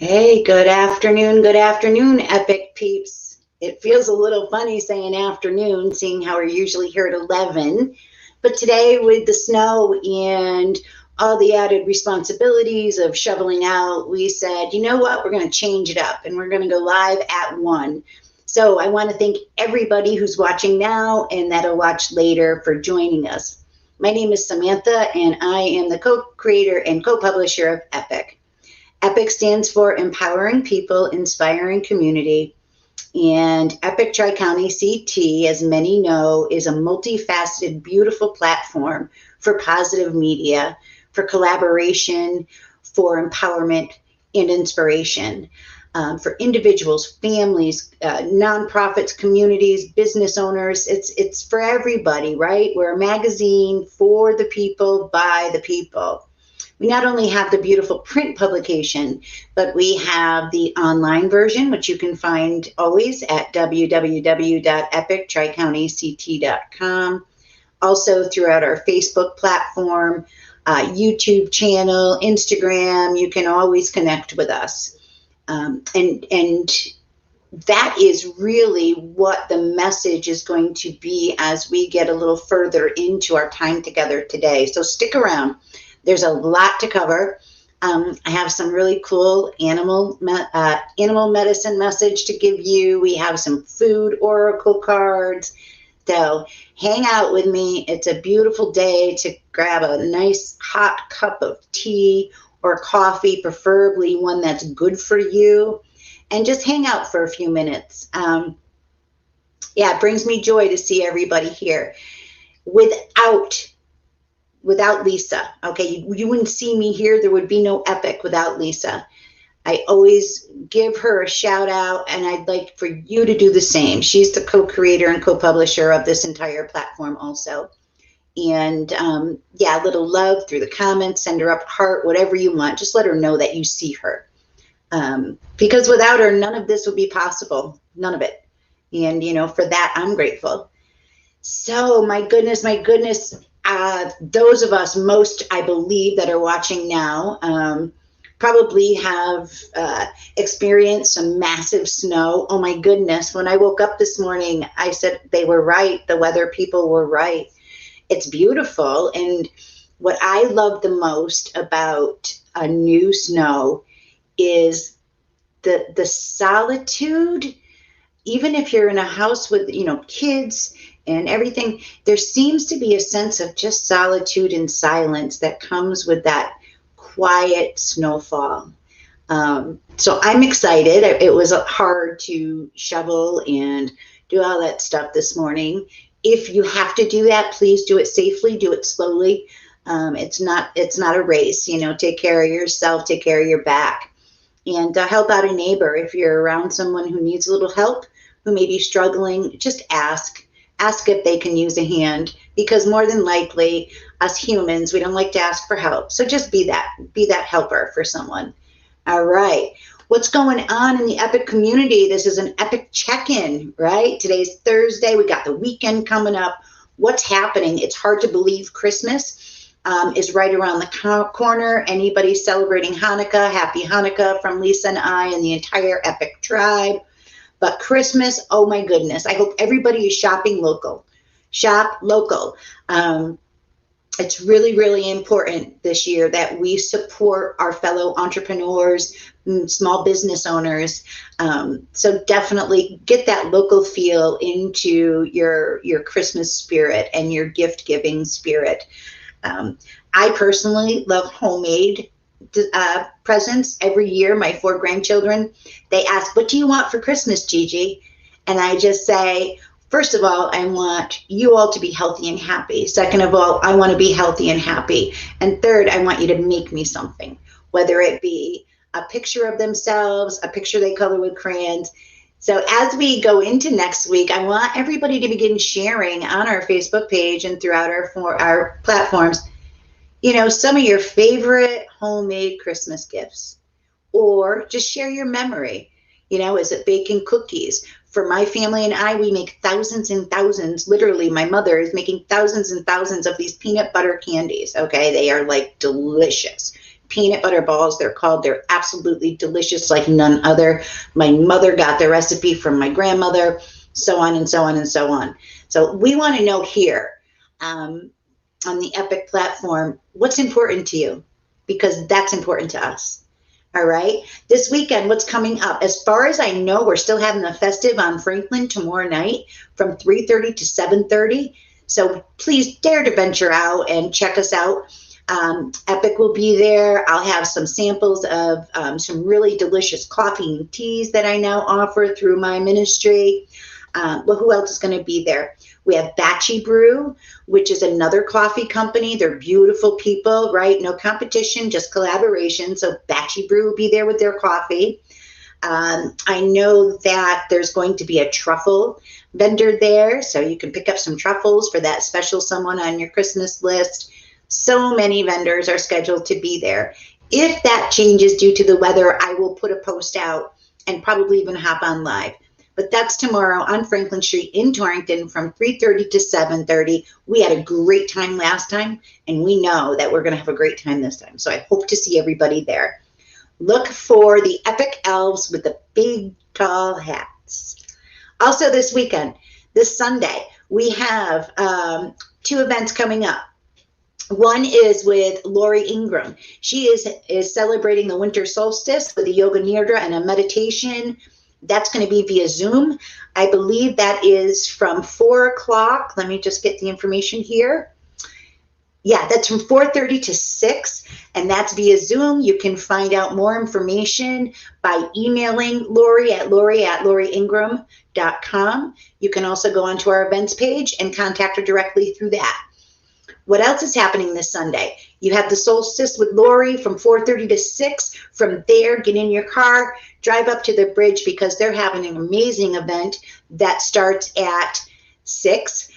Hey, good afternoon, epic peeps. It feels a little funny saying afternoon, seeing how we're usually here at 11. But today, with the snow and all the added responsibilities of shoveling out, we said, you know what, we're going to change it up and we're going to go live at 1. So I want to thank everybody who's watching now and that'll watch later for joining us. My name is Samantha, and I am the co-creator and co-publisher of E.P.I.C. E.P.I.C. stands for Empowering People, Inspiring Community. And E.P.I.C. Tri-County CT, as many know, is a multifaceted, beautiful platform for positive media, for collaboration, for empowerment and inspiration. For individuals, families, nonprofits, communities, business owners. It's for everybody, right? We're a magazine for the people, by the people. We not only have the beautiful print publication, but we have the online version, which you can find always at www.epictricountyct.com. Also throughout our Facebook platform, YouTube channel, Instagram, you can always connect with us. And that is really what the message is going to be as we get a little further into our time together today. So stick around. There's a lot to cover. I have some really cool animal medicine message to give you. We have some food oracle cards. So hang out with me. It's a beautiful day to grab a nice hot cup of tea or coffee, preferably one that's good for you, and just hang out for a few minutes. It brings me joy to see everybody here. Without Lisa, okay, you wouldn't see me here. There would be no E.P.I.C. without Lisa. I always give her a shout out, and I'd like for you to do the same. She's the co-creator and co-publisher of this entire platform also. And a little love through the comments, send her up a heart, whatever you want. Just let her know that you see her. Because without her, none of this would be possible. None of it. And, for that, I'm grateful. So, my goodness, those of us, most, I believe, that are watching now probably have experienced some massive snow. Oh, my goodness. When I woke up this morning, I said they were right. The weather people were right. It's beautiful. And what I love the most about a new snow is the solitude. Even if you're in a house with, kids and everything, there seems to be a sense of just solitude and silence that comes with that quiet snowfall. So I'm excited. It was hard to shovel and do all that stuff this morning. If you have to do that, please do it safely, do it slowly. It's not a race, take care of yourself, take care of your back, and help out a neighbor. If you're around someone who needs a little help, who may be struggling, just ask if they can use a hand, because more than likely us humans, we don't like to ask for help. So just be that helper for someone. All right. What's going on in the E.P.I.C. community? This is an E.P.I.C. check-in, right? Today's Thursday. We got the weekend coming up. What's happening? It's hard to believe Christmas is right around the corner. Anybody celebrating Hanukkah, happy Hanukkah from Lisa and I and the entire E.P.I.C. tribe. But Christmas, oh my goodness, I hope everybody is shopping local. Shop local. It's really, really important this year that we support our fellow entrepreneurs, small business owners. So definitely get that local feel into your Christmas spirit and your gift giving spirit. I personally love homemade presents. Every year, my 4 grandchildren, they ask, what do you want for Christmas, Gigi? And I just say, first of all, I want you all to be healthy and happy. Second of all, I want to be healthy and happy. And third, I want you to make me something, whether it be a picture of themselves, a picture they color with crayons. So as we go into next week, I want everybody to begin sharing on our Facebook page and throughout our platforms, some of your favorite homemade Christmas gifts, or just share your memory. Is it baking cookies? For my family and I, we make thousands and thousands. Literally, my mother is making thousands and thousands of these peanut butter candies. Okay, they are like delicious. peanut butter balls, they're called. They're absolutely delicious, like none other. My mother got the recipe from my grandmother, so on and so on and so on. So we want to know here on the E.P.I.C. platform, what's important to you? Because that's important to us. All right. This weekend, what's coming up? As far as I know, we're still having a festive on Franklin tomorrow night from 3:30 to 7:30. So please dare to venture out and check us out. E.P.I.C. will be there. I'll have some samples of some really delicious coffee and teas that I now offer through my ministry. Well, who else is going to be there? We have Batchy Brew, which is another coffee company. They're beautiful people, right? No competition, just collaboration. So Batchy Brew will be there with their coffee. I know that there's going to be a truffle vendor there, so you can pick up some truffles for that special someone on your Christmas list. So many vendors are scheduled to be there. If that changes due to the weather, I will put a post out and probably even hop on live. But that's tomorrow on Franklin Street in Torrington from 3:30 to 7:30. We had a great time last time, and we know that we're going to have a great time this time. So I hope to see everybody there. Look for the E.P.I.C. elves with the big, tall hats. Also this weekend, this Sunday, we have 2 events coming up. One is with Lori Ingram. She is celebrating the winter solstice with a yoga nidra and a meditation. That's going to be via Zoom. I believe that is from 4 o'clock. Let me just get the information here. Yeah, that's from 4:30 to 6, and that's via Zoom. You can find out more information by emailing Lori at loriingram.com. You can also go onto our events page and contact her directly through that. What else is happening this Sunday? You have the solstice with Lori from 4:30 to 6. From there, get in your car, drive up to the bridge because they're having an amazing event that starts at 6.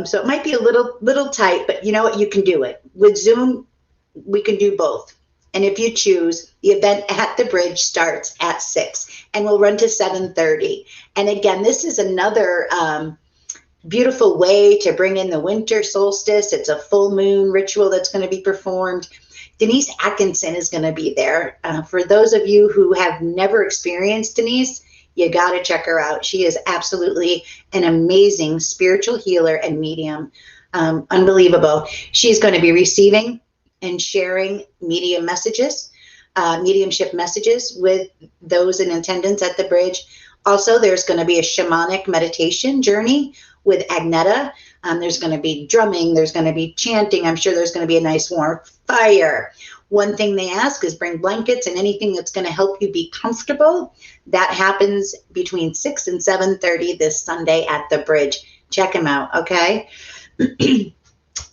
So it might be a little tight, but you know what? You can do it. With Zoom, we can do both. And if you choose, the event at the bridge starts at 6 and will run to 7:30. And again, this is another beautiful way to bring in the winter solstice. It's a full moon ritual that's going to be performed. Denise Atkinson is going to be there. For those of you who have never experienced Denise, you got to check her out. She is absolutely an amazing spiritual healer and medium. Unbelievable. She's going to be receiving and sharing mediumship messages with those in attendance at the bridge. Also, there's going to be a shamanic meditation journey with Agneta. There's going to be drumming. There's going to be chanting. I'm sure there's going to be a nice warm fire. One thing they ask is bring blankets and anything that's going to help you be comfortable. That happens between 6 and 7:30 this Sunday at the bridge. Check them out, okay?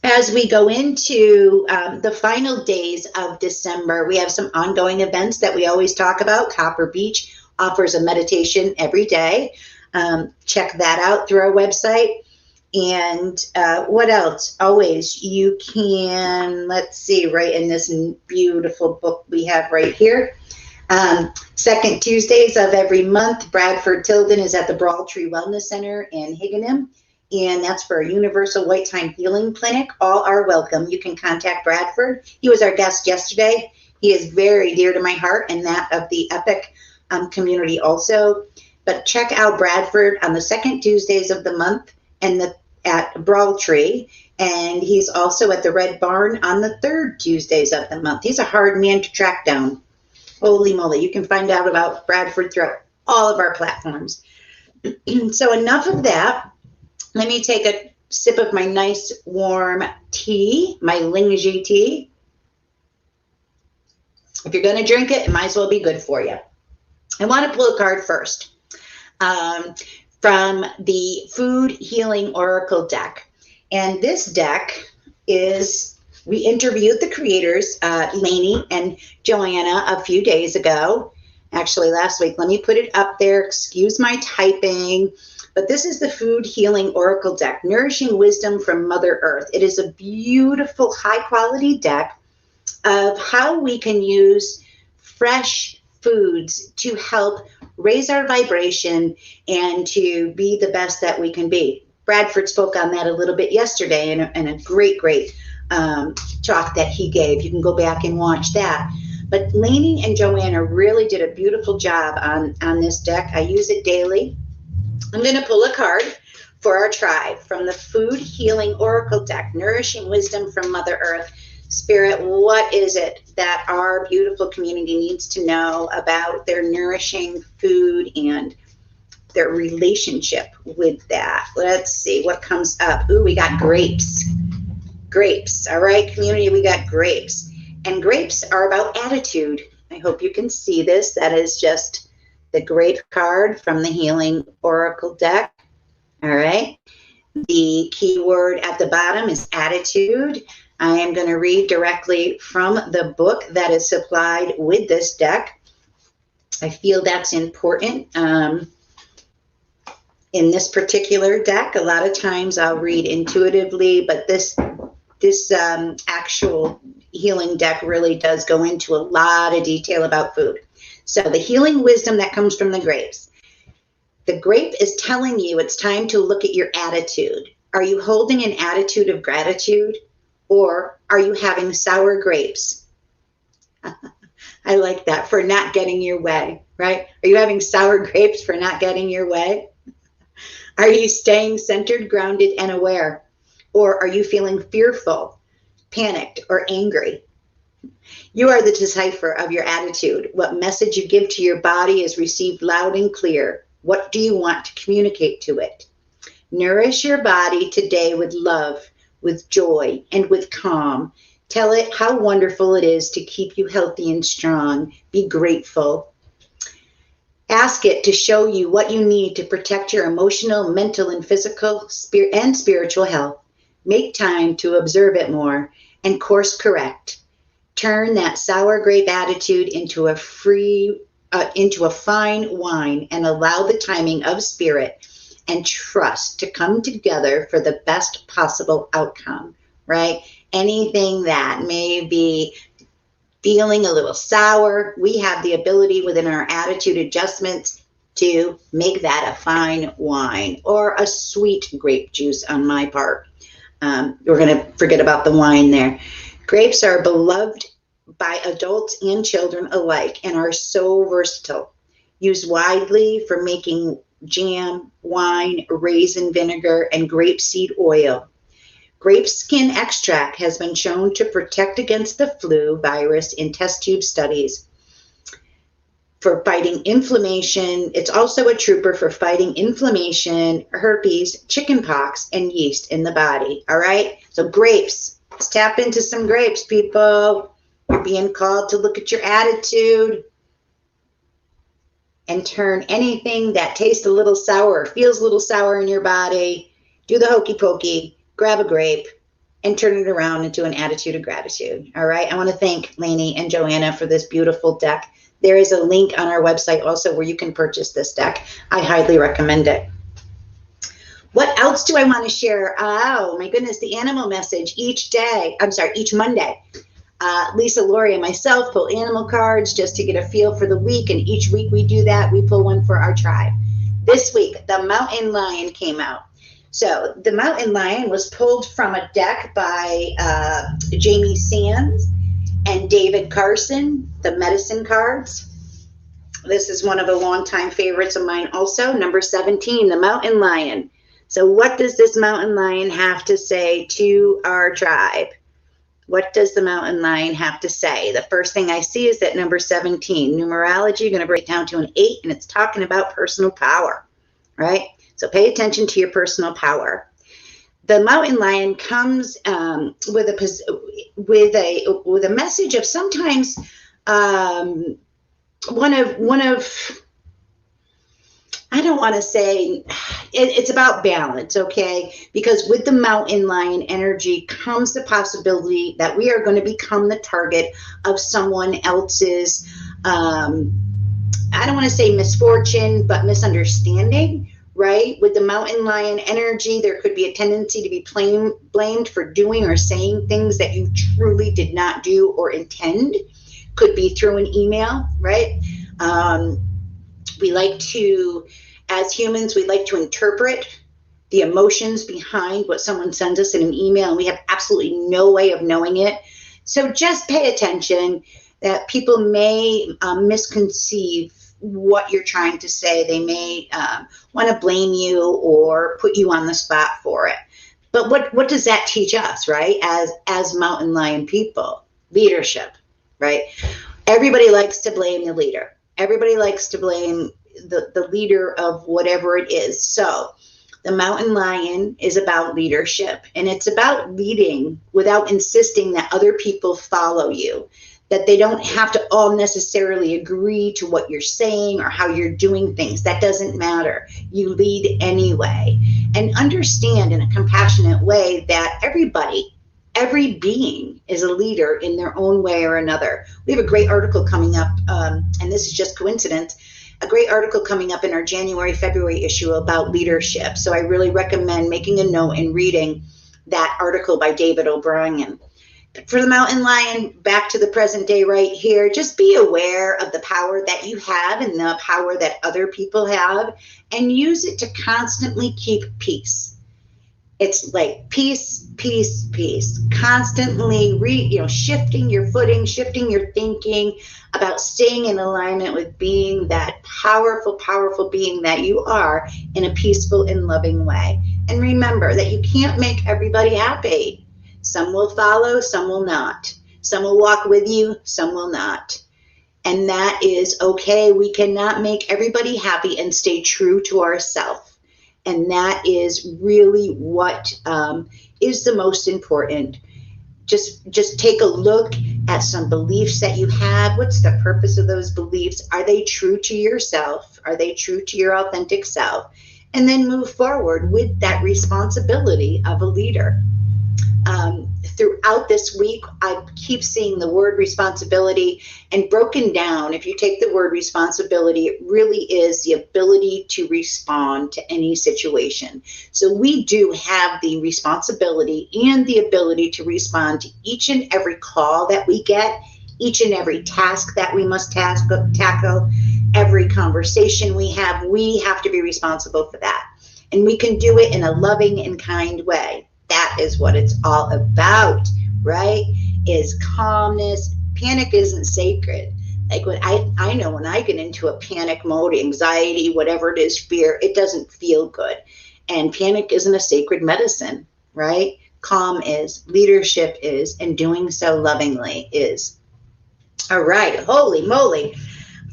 As we go into the final days of December, we have some ongoing events that we always talk about. Copper Beach offers a meditation every day. Check that out through our website. And what else? Always, you can, let's see, right in this beautiful book we have right here. Second Tuesdays of every month, Bradford Tilden is at the Braultree Wellness Center in Higganum. And that's for a Universal White Time Healing Clinic. All are welcome. You can contact Bradford. He was our guest yesterday. He is very dear to my heart and that of the E.P.I.C. Community also. But check out Bradford on the second Tuesdays of the month and at Braultree. And he's also at the Red Barn on the third Tuesdays of the month. He's a hard man to track down. Holy moly. You can find out about Bradford throughout all of our platforms. So enough of that. Let me take a sip of my nice warm tea, my Lingji tea. If you're going to drink it, it might as well be good for you. I want to pull a card first from the Food Healing Oracle deck. And this deck is, we interviewed the creators, Lainey and Joanna, a few days ago. Actually, last week. Let me put it up there. Excuse my typing. But this is the Food Healing Oracle deck, Nourishing Wisdom from Mother Earth. It is a beautiful, high-quality deck of how we can use fresh foods to help raise our vibration and to be the best that we can be. Bradford spoke on that a little bit yesterday in a great talk that he gave. You can go back and watch that. But Lainey and Joanna really did a beautiful job on this deck. I use it daily. I'm going to pull a card for our tribe from the Food Healing Oracle deck, Nourishing Wisdom from Mother Earth. Spirit, what is it that our beautiful community needs to know about their nourishing food and their relationship with that? Let's see what comes up. Ooh, we got grapes. Grapes. All right, community, we got grapes. And grapes are about attitude. I hope you can see this. That is just the grape card from the Healing Oracle deck. All right. The keyword at the bottom is attitude. I am going to read directly from the book that is supplied with this deck. I feel that's important. In this particular deck, a lot of times I'll read intuitively, but this actual healing deck really does go into a lot of detail about food. So the healing wisdom that comes from the grapes. The grape is telling you it's time to look at your attitude. Are you holding an attitude of gratitude, or are you having sour grapes? I like that, for not getting your way, right? Are you having sour grapes for not getting your way? Are you staying centered, grounded, and aware? Or are you feeling fearful, panicked, or angry? You are the decipher of your attitude. What message you give to your body is received loud and clear. What do you want to communicate to it? Nourish your body today with love, with joy, and with calm. Tell it how wonderful it is to keep you healthy and strong. Be grateful. Ask it to show you what you need to protect your emotional, mental, and physical and spiritual health. Make time to observe it more and course correct. Turn that sour grape attitude into a fine wine, and allow the timing of spirit and trust to come together for the best possible outcome, right? Anything that may be feeling a little sour, we have the ability within our attitude adjustments to make that a fine wine, or a sweet grape juice on my part. We're going to forget about the wine there. Grapes are beloved by adults and children alike and are so versatile. Used widely for making jam, wine, raisin vinegar, and grapeseed oil. Grape skin extract has been shown to protect against the flu virus in test tube studies. For fighting inflammation, it's also a trooper for fighting inflammation, herpes, chickenpox, and yeast in the body. All right, so grapes. Let's tap into some grapes, people. You're being called to look at your attitude and turn anything that tastes a little sour, feels a little sour in your body. Do the hokey pokey, grab a grape, and turn it around into an attitude of gratitude. All right, I want to thank Lainey and Joanna for this beautiful deck. There is a link on our website also where you can purchase this deck. I highly recommend it. What else do I want to share? Oh my goodness, the animal message each Monday. Lisa, Lori, and myself pull animal cards just to get a feel for the week, and each week we do that. We pull one for our tribe. This week, the mountain lion came out. So the mountain lion was pulled from a deck by Jamie Sands and David Carson, the medicine cards. This is one of the longtime favorites of mine also, number 17, the mountain lion. So what does this mountain lion have to say to our tribe? What does the mountain lion have to say? The first thing I see is that number 17, numerology, you're going to break it down to an 8, and it's talking about personal power, right? So pay attention to your personal power. The mountain lion comes with a message of sometimes one of I don't want to say it's about balance, okay? Because with the mountain lion energy comes the possibility that we are going to become the target of someone else's, I don't want to say misfortune, but misunderstanding, right? With the mountain lion energy, there could be a tendency to be blamed for doing or saying things that you truly did not do or intend. Could be through an email, right? We like to, as humans, we like to interpret the emotions behind what someone sends us in an email, and we have absolutely no way of knowing it. So just pay attention that people may misconceive what you're trying to say. They may want to blame you or put you on the spot for it. But what does that teach us, right? As mountain lion people, leadership, right? Everybody likes to blame the leader. Everybody likes to blame the leader of whatever it is. So the mountain lion is about leadership, and it's about leading without insisting that other people follow you, that they don't have to all necessarily agree to what you're saying or how you're doing things. That doesn't matter. You lead anyway, and understand in a compassionate way that every being is a leader in their own way or another. We have a great article coming up, and this is just coincidence, a great article coming up in our January, February issue about leadership. So I really recommend making a note and reading that article by David O'Brien. But for the mountain lion, back to the present day right here, just be aware of the power that you have and the power that other people have, and use it to constantly keep peace. It's like peace, peace, peace. Constantly shifting your footing, shifting your thinking about staying in alignment with being that powerful, powerful being that you are in a peaceful and loving way. And remember that you can't make everybody happy. Some will follow, some will not. Some will walk with you, some will not. And that is okay. We cannot make everybody happy and stay true to ourselves. And that is really what is the most important. Just take a look at some beliefs that you have. What's the purpose of those beliefs? Are they true to yourself? Are they true to your authentic self? And then move forward with that responsibility of a leader. Throughout this week, I keep seeing the word responsibility, and broken down, if you take the word responsibility, it really is the ability to respond to any situation. So we do have the responsibility and the ability to respond to each and every call that we get, each and every task that we must tackle, every conversation we have to be responsible for that. And we can do it in a loving and kind way. That is what it's all about, right? Is calmness. Panic isn't sacred. Like when I know when I get into a panic mode, anxiety, whatever it is, fear, it doesn't feel good. And panic isn't a sacred medicine, right? Calm is, leadership is, and doing so lovingly is. All right, holy moly.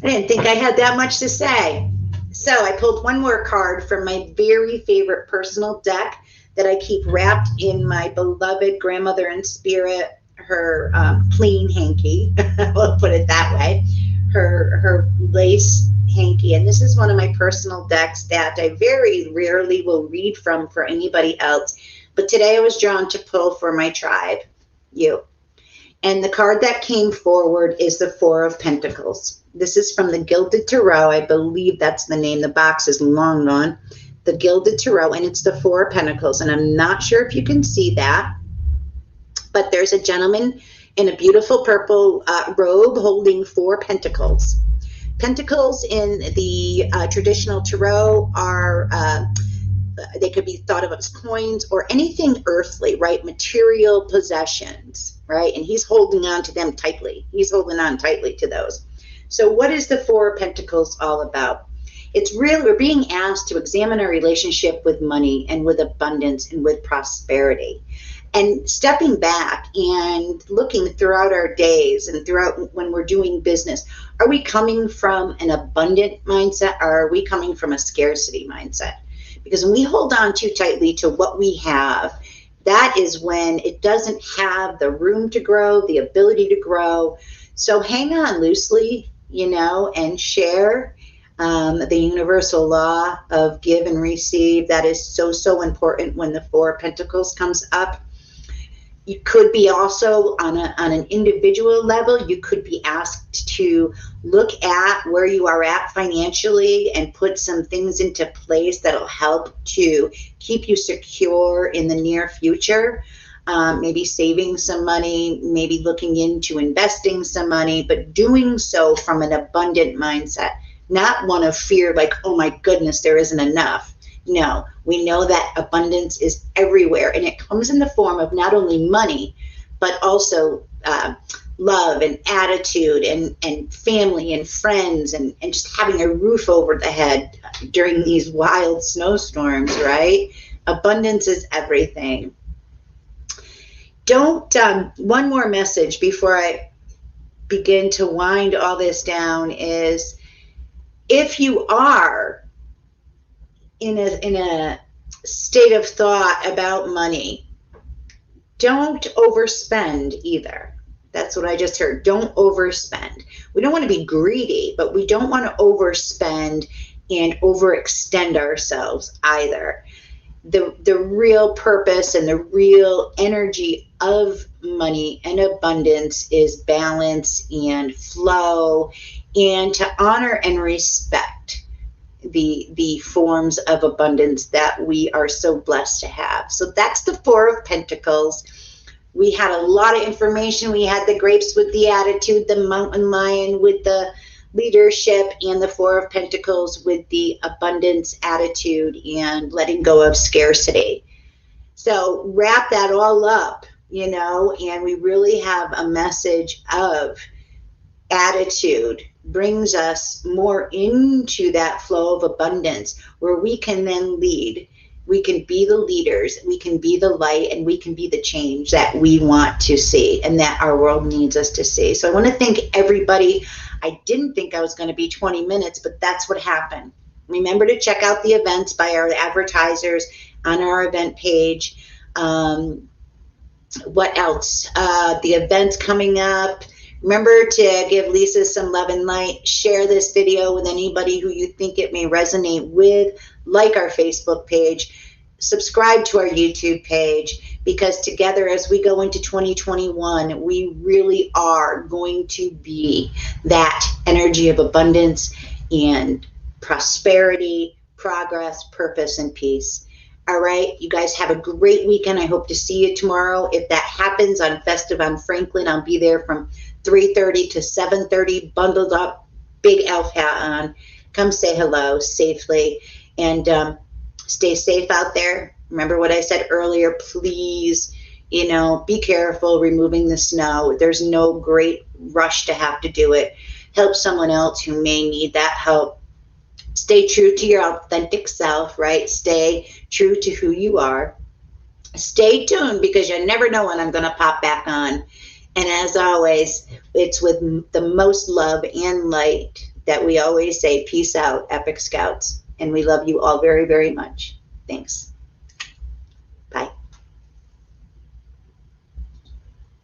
I didn't think I had that much to say. So I pulled one more card from my very favorite personal deck that I keep wrapped in my beloved grandmother in spirit, her clean hanky, we'll put it that way, her lace hanky. And this is one of my personal decks that I very rarely will read from for anybody else. But today I was drawn to pull for my tribe, you. And the card that came forward is the Four of Pentacles. This is from the Gilded Tarot. I believe that's the name. The box is long gone. The Gilded Tarot, and it's the Four of Pentacles. And I'm not sure if you can see that, but there's a gentleman in a beautiful purple robe holding four pentacles. Pentacles in the traditional tarot are, they could be thought of as coins or anything earthly, right? Material possessions, right? And he's holding on to them tightly. He's holding on tightly to those. So what is the Four of Pentacles all about? It's really, we're being asked to examine our relationship with money and with abundance and with prosperity. And stepping back and looking throughout our days and throughout when we're doing business, are we coming from an abundant mindset or are we coming from a scarcity mindset? Because when we hold on too tightly to what we have, that is when it doesn't have the room to grow, the ability to grow. So hang on loosely, and share. The universal law of give and receive, that is so, so important when the Four of Pentacles comes up. You could be also on an individual level, you could be asked to look at where you are at financially and put some things into place that'll help to keep you secure in the near future. Maybe saving some money, maybe looking into investing some money, but doing so from an abundant mindset. Not one of fear, like, oh my goodness, there isn't enough. No, we know that abundance is everywhere, and it comes in the form of not only money, but also love and attitude and family and friends and just having a roof over the head during these wild snowstorms, right? Abundance is everything. Don't, one more message before I begin to wind all this down is, if you are in a state of thought about money, don't overspend either. That's what I just heard. Don't overspend. We don't want to be greedy, but we don't want to overspend and overextend ourselves either. The real purpose and the real energy of money and abundance is balance and flow, and to honor and respect the forms of abundance that we are so blessed to have. So that's the Four of Pentacles. We had a lot of information. We had the grapes with the attitude, the mountain lion with the leadership, and the Four of Pentacles with the abundance attitude and letting go of scarcity. So wrap that all up, you know, and we really have a message of attitude brings us more into that flow of abundance, where we can then lead. We can be the leaders, we can be the light, and we can be the change that we want to see and that our world needs us to see. So I want to thank everybody. I didn't think I was going to be 20 minutes, but that's what happened. Remember to check out the events by our advertisers on our event page. What else? The events coming up. Remember to give Lisa some love and light. Share this video with anybody who you think it may resonate with. Like our Facebook page. Subscribe to our YouTube page, because together as we go into 2021, we really are going to be that energy of abundance and prosperity, progress, purpose, and peace. All right, you guys have a great weekend. I hope to see you tomorrow. If that happens on Festive on Franklin, I'll be there from 3:30 to 7:30, bundled up, big elf hat on. Come say hello safely, and stay safe out there. Remember what I said earlier, please, you know, be careful removing the snow. There's no great rush to have to do it. Help someone else who may need that help. Stay true to your authentic self, right? Stay true to who you are. Stay tuned, because you never know when I'm going to pop back on. And as always, it's with the most love and light that we always say, peace out, Epic Scouts. And we love you all very, very much. Thanks.